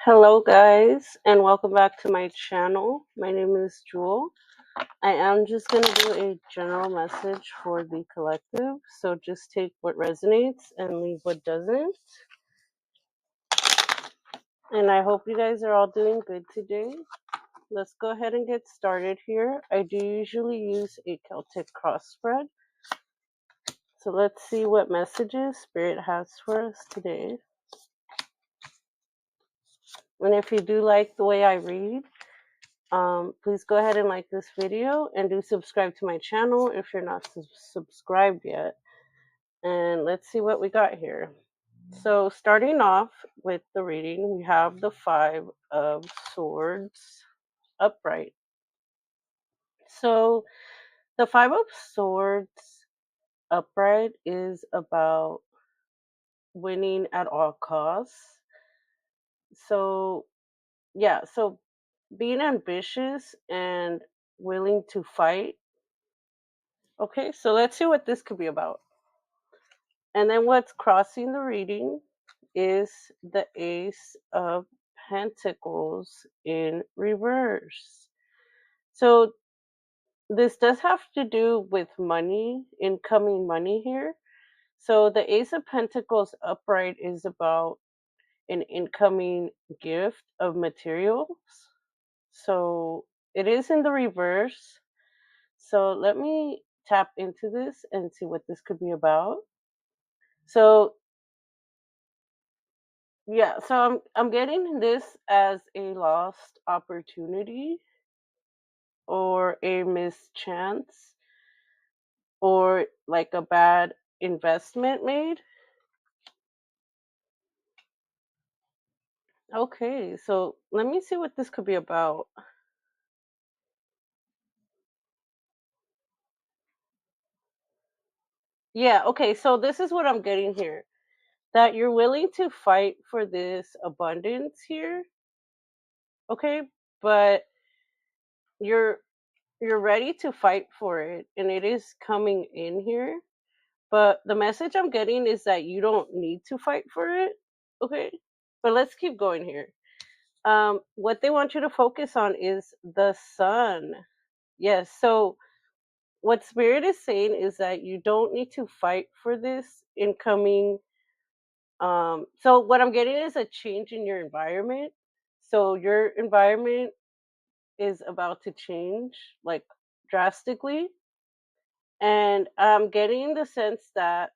Hello, guys, and welcome back to my channel. My name is Jewel. I am just going to do a general message for the collective. So just take what resonates and leave what doesn't. And I hope you guys are all doing good today. Let's go ahead and get started here. I do usually use a Celtic cross spread. So let's see what messages Spirit has for us today. And if you do like the way I read, please go ahead and like this video and do subscribe to my channel if you're not subscribed yet. And let's see what we got here. So starting off with the reading, we have the Five of Swords upright. So the Five of Swords upright is about winning at all costs. So yeah, so being ambitious and willing to fight. Okay, so let's see what this could be about. And then what's crossing the reading is the Ace of Pentacles in reverse. So this does have to do with money, incoming money here. So the Ace of Pentacles upright is about an incoming gift of materials. So it is in the reverse. So let me tap into this and see what this could be about. So yeah, so I'm getting this as a lost opportunity or a mischance or like a bad investment made. Okay, so let me see what this could be about. Yeah, okay, so this is what I'm getting here. That you're willing to fight for this abundance here. Okay, but you're you're ready to fight for it and it is coming in here. But the message I'm getting is that you don't need to fight for it. Okay. But let's keep going here. What they want you to focus on is the sun. Yes. So what Spirit is saying is that you don't need to fight for this incoming. So what I'm getting is a change in your environment. So your environment is about to change like drastically. And I'm getting the sense that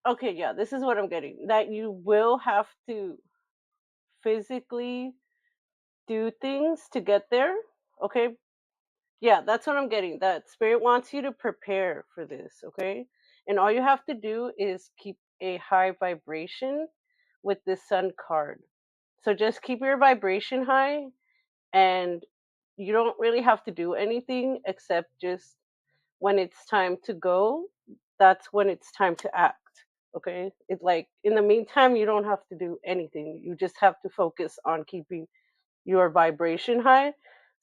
okay, yeah, this is what I'm getting. That you will have to physically do things to get there. Okay. Yeah, that's what I'm getting. That Spirit wants you to prepare for this. Okay. And all you have to do is keep a high vibration with this sun card. So just keep your vibration high and you don't really have to do anything except just when it's time to go, that's when it's time to act. Okay. It's like in the meantime, you don't have to do anything. You just have to focus on keeping your vibration high.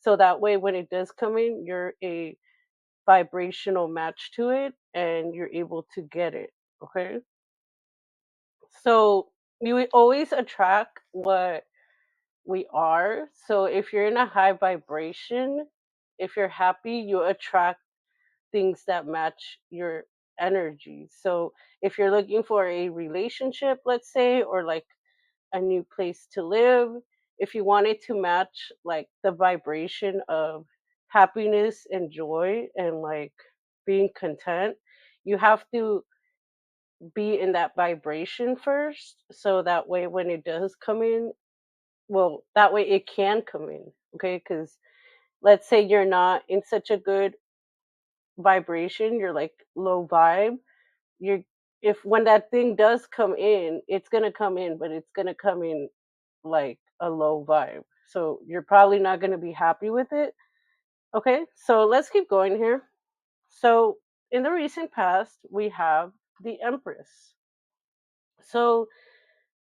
So that way, when it does come in, you're a vibrational match to it and you're able to get it. Okay. So you will always attract what we are. So if you're in a high vibration, if you're happy, you attract things that match your energy. So if you're looking for a relationship, let's say, or like a new place to live, if you want it to match like the vibration of happiness and joy and like being content, you have to be in that vibration first. So that way, when it does come in, well, that way it can come in. Okay. Because let's say you're not in such a good vibration, you're like low vibe, you're if when that thing does come in, it's gonna come in, but it's gonna come in like a low vibe. So you're probably not gonna be happy with it. Okay, so let's keep going here. So in the recent past, we have the Empress. So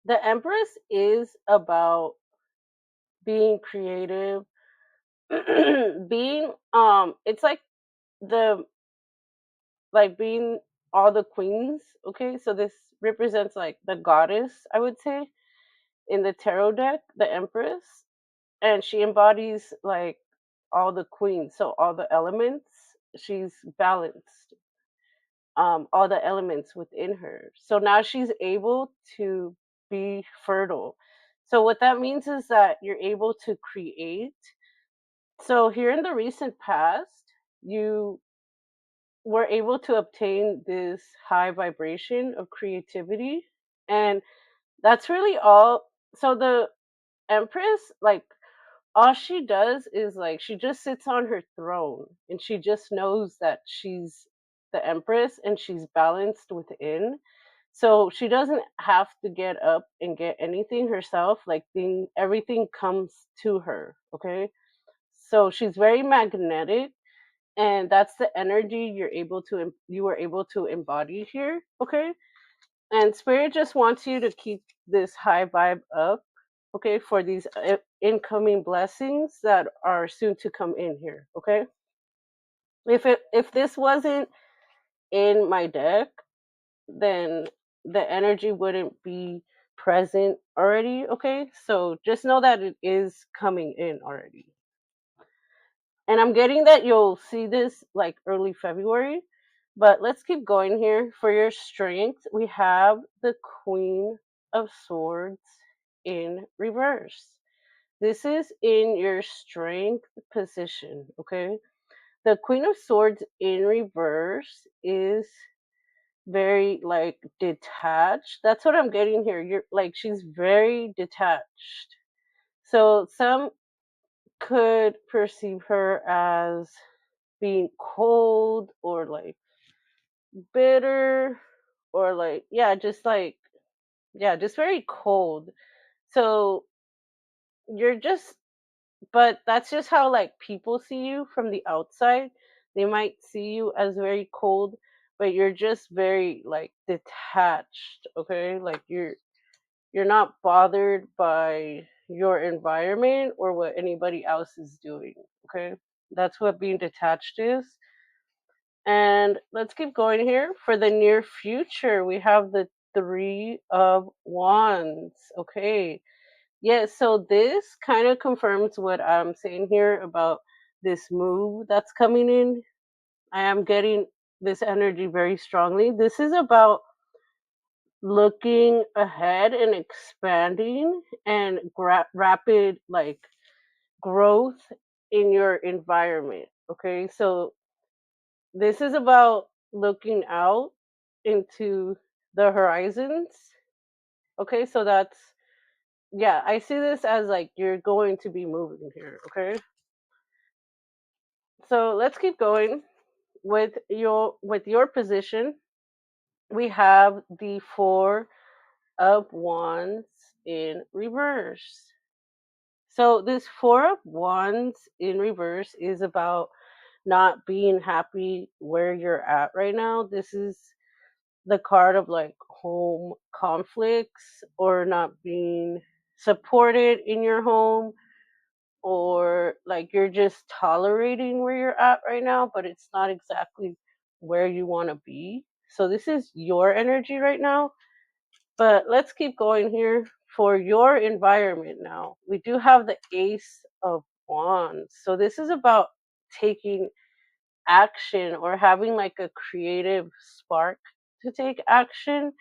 the Empress is about being creative, being it's like the like being all the queens. Okay, so this represents like the goddess, I would say, in the tarot deck, the Empress, and she embodies like all the queens, so all the elements. She's balanced all the elements within her. So now she's able to be fertile. So what that means is that you're able to create. So here in the recent past, you were able to obtain this high vibration of creativity, and that's really all. So the Empress, like, all she does is like she just sits on her throne and she just knows that she's the Empress and she's balanced within. So she doesn't have to get up and get anything herself. Like everything comes to her. Okay. So she's very magnetic, and that's the energy you were able to embody here. Okay. And spirit just wants you to keep this high vibe up, okay, for these incoming blessings that are soon to come in here, okay? If this wasn't in my deck, then the energy wouldn't be present already, okay? So just know that it is coming in already. And I'm getting that you'll see this like early February, but let's keep going here. For your strength, we have the Queen of Swords in reverse. This is in your strength position, okay? The Queen of Swords in reverse is very like detached. That's what I'm getting here. You're like she's very detached. So some could perceive her as being cold or like bitter or like yeah, just very cold. So you're just but that's just how like people see you from the outside. They might see you as very cold, but you're just very like detached, okay? Like you're not bothered by your environment or what anybody else is doing, okay? That's what being detached is. And let's keep going here. For the near future, we have the Three of Wands. Okay. Yes, so this kind of confirms what I'm saying here about this move that's coming in. I am getting this energy very strongly. This is about looking ahead and expanding and rapid like growth in your environment. Okay, so this is about looking out into the horizons. Okay, so that's yeah, I see this as like you're going to be moving here. Okay, so let's keep going with your position. We have the Four of Wands in reverse. So this Four of Wands in reverse is about not being happy where you're at right now. This is the card of like home conflicts or not being supported in your home, or like you're just tolerating where you're at right now, but it's not exactly where you want to be. So this is your energy right now. But let's keep going here. For your environment now, we do have the Ace of Wands. So this is about taking action or having like a creative spark to take action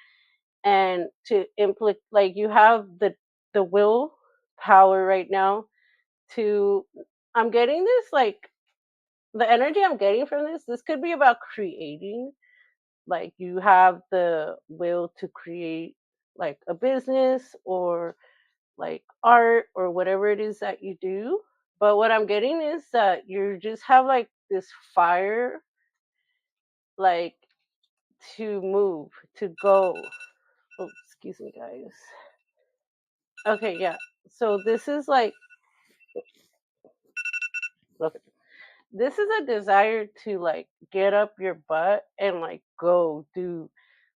and to implement, like you have the will power right now to I'm getting this like the energy I'm getting from this could be about creating, like you have the will to create like a business or like art or whatever it is that you do. But what I'm getting is that you just have like this fire, like to move, to go. Oh, excuse me, guys. Okay, yeah. So this is like, look, this is a desire to like get up your butt and like go do,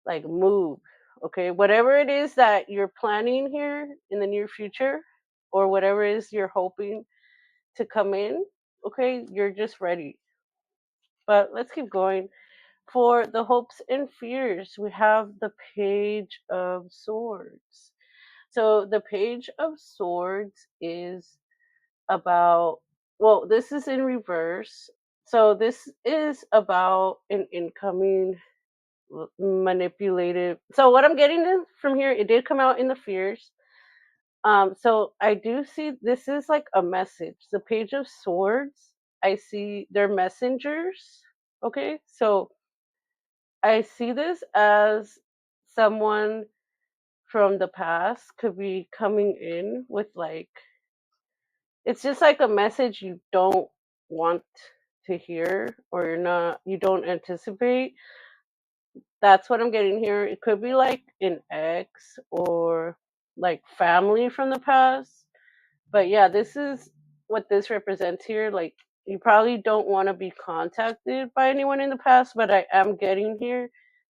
like move. Okay, whatever it is that you're planning here in the near future, or whatever it is you're hoping to come in, okay, you're just ready. But let's keep going. For the hopes and fears, we have the Page of Swords. So the Page of Swords is about, well, this is in reverse. So this is about an incoming manipulative. So what I'm getting from here, it did come out in the fears. So I do see this is like a message. The Page of Swords, I see they're messengers. Okay, so I see this as someone from the past could be coming in with like, it's just like a message you don't want to hear, or you don't anticipate. That's what I'm getting here. It could be like an ex or like family from the past. But yeah, this is what this represents here. Like, you probably don't want to be contacted by anyone in the past, but I am getting here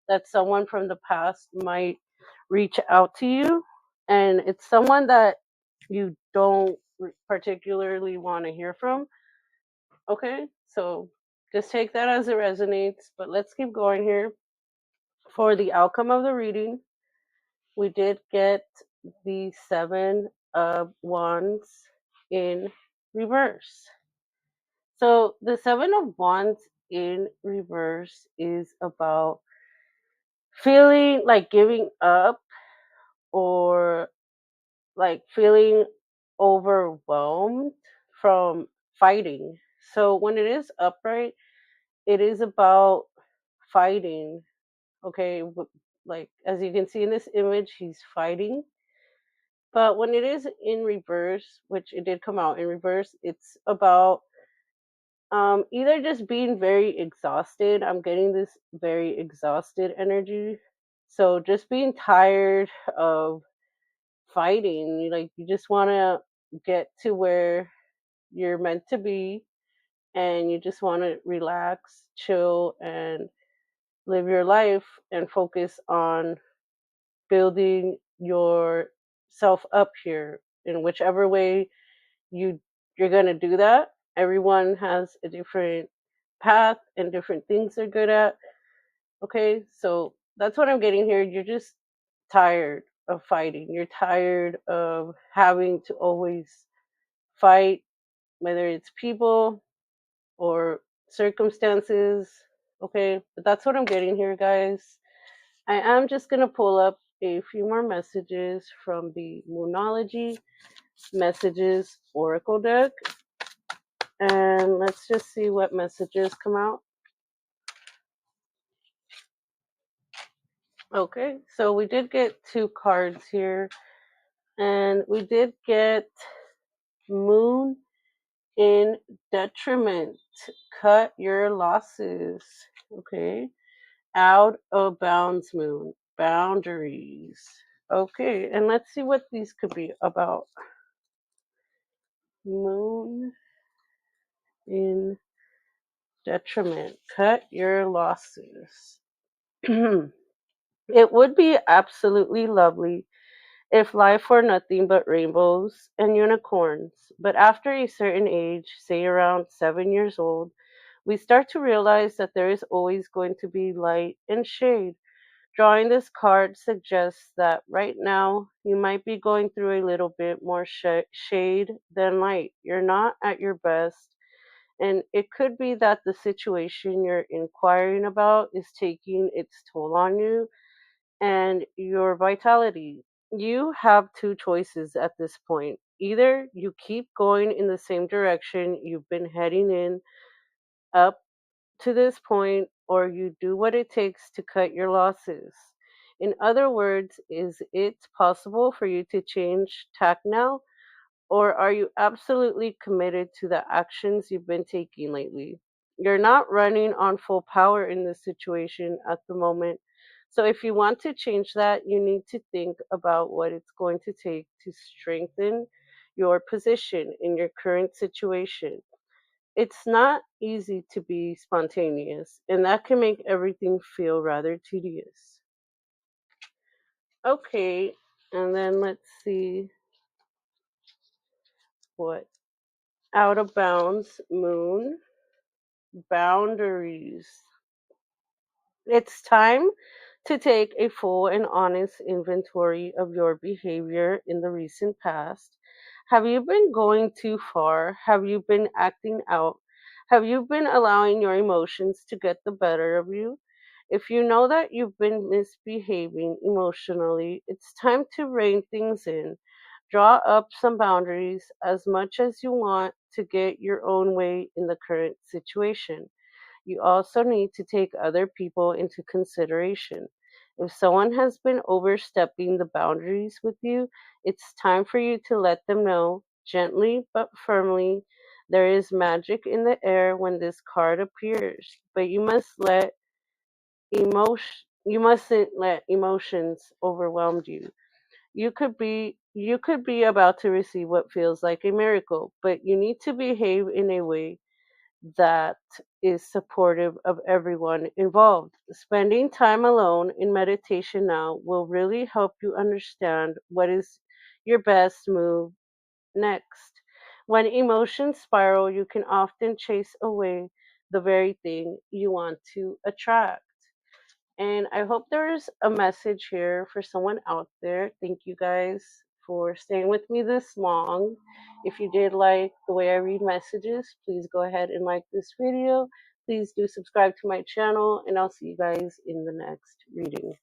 that someone from the past might reach out to you, and it's someone that you don't particularly want to hear from. Okay, so just take that as it resonates, but let's keep going here. For the outcome of the reading, we did get the Seven of Wands in reverse. So the Seven of Wands in reverse is about feeling like giving up, or like feeling overwhelmed from fighting. So when it is upright, it is about fighting. Okay, like as you can see in this image, he's fighting. But when it is in reverse, which it did come out in reverse, it's about either just being very exhausted. I'm getting this very exhausted energy. So just being tired of fighting. Like, you just want to get to where you're meant to be, and you just want to relax, chill, and live your life and focus on building yourself up here in whichever way you you're going to do that. Everyone has a different path and different things they're good at. Okay, so that's what I'm getting here. You're just tired of fighting. You're tired of having to always fight, whether it's people or circumstances. Okay, but that's what I'm getting here, guys. I am just going to pull up a few more messages from the Moonology Messages Oracle deck, and let's just see what messages come out. Okay, so we did get two cards here, and we did get Moon in Detriment. Cut your losses. Okay, Out of Bounds Moon. Boundaries. Okay, and let's see what these could be about. Moon in Detriment. Cut your losses. It would be absolutely lovely if life were nothing but rainbows and unicorns, but after a certain age, say around 7 years old, we start to realize that there is always going to be light and shade. Drawing this card suggests that right now you might be going through a little bit more shade than light. You're not at your best, and it could be that the situation you're inquiring about is taking its toll on you and your vitality. You have two choices at this point. Either you keep going in the same direction you've been heading in up to this point, or you do what it takes to cut your losses. In other words, is it possible for you to change tack now, or are you absolutely committed to the actions you've been taking lately? You're not running on full power in this situation at the moment. So if you want to change that, you need to think about what it's going to take to strengthen your position in your current situation. It's not easy to be spontaneous, and that can make everything feel rather tedious. Okay, and then let's see what Out of Bounds Moon. Boundaries. It's time to take a full and honest inventory of your behavior in the recent past. Have you been going too far? Have you been acting out? Have you been allowing your emotions to get the better of you? If you know that you've been misbehaving emotionally, it's time to rein things in. Draw up some boundaries as much as you want to get your own way in the current situation. You also need to take other people into consideration. If someone has been overstepping the boundaries with you, it's time for you to let them know, gently but firmly. There is magic in the air when this card appears, but you mustn't let emotions overwhelm you. You could be about to receive what feels like a miracle, but you need to behave in a way that is supportive of everyone involved. Spending time alone in meditation now will really help you understand what is your best move next. When emotions spiral, you can often chase away the very thing you want to attract. And I hope there's a message here for someone out there. Thank you guys for staying with me this long. If you did like the way I read messages, please go ahead and like this video. Please do subscribe to my channel, and I'll see you guys in the next reading.